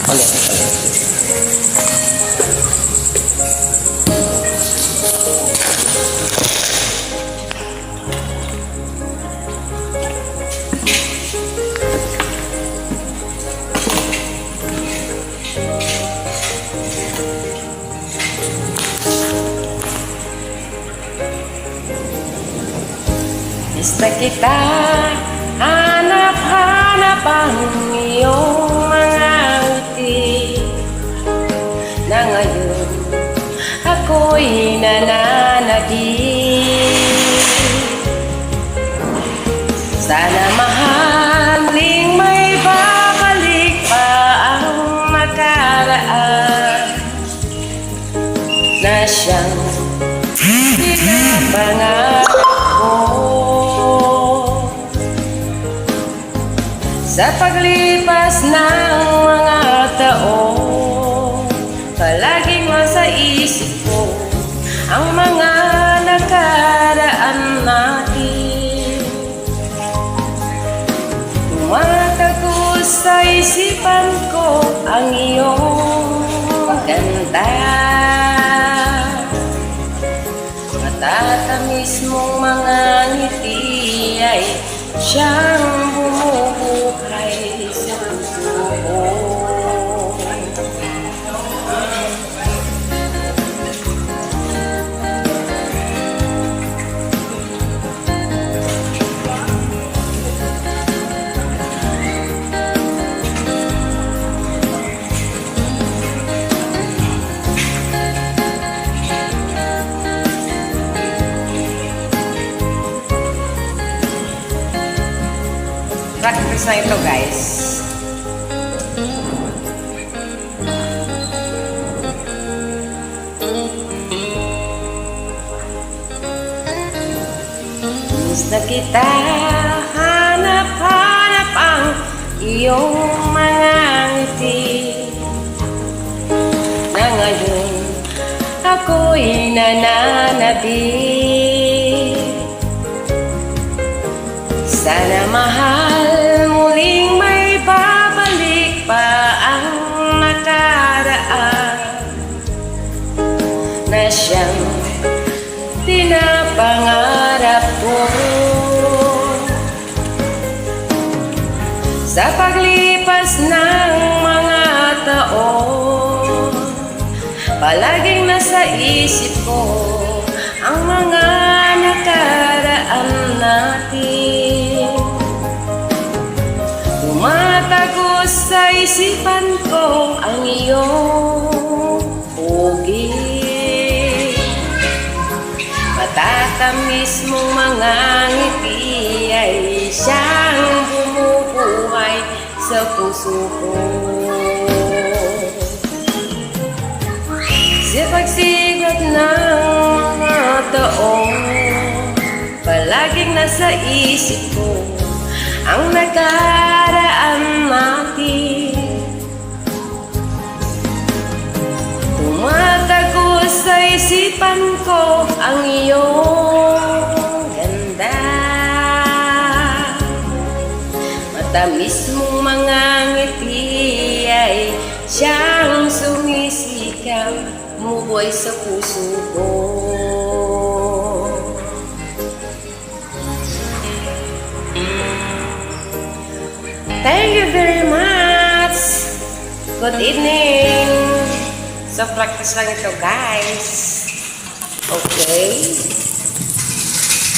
Ulit. Basta kita, hanap-hanap ang iyong mga ngiti na ngayon ako'y nananabik. Sana mahaling may babalik pa ang nakaraan na siyang pinapangarap ko. Sa paglipas ng mga taon, palaging nasa isip ko ang mga nakaraan natin. Tumatagos sa isipan ko ang iyong ganda, matatamis mong mga ngiti ay siyang bumubuhay sa puso ko. Practice na ito, guys. Basta kita, hanap-hanap ang iyong mga ngiti na ngayon ako'y nananabik. Sana mahal muling may babalik pa ang nakaraan na siyang pinapangarap ko. Sa paglipas ng mga taon, palaging nasa isip ko ang mga nakaraan natin. Tumatagos sa isipan ko ang iyong pugi, matatamis mong mga ngiti ay siyang bumubuhay sa puso ko. Sa pagsigat ng mga taon, palaging nasa isip ko ang nakaraan natin. Tumatagos sa isipan ko ang iyong ganda, matamis mong mga ngiti ay siyang sumisikap mubuhay sa puso ko. Thank you very much. Good evening. So practice lang ito, guys. Okay.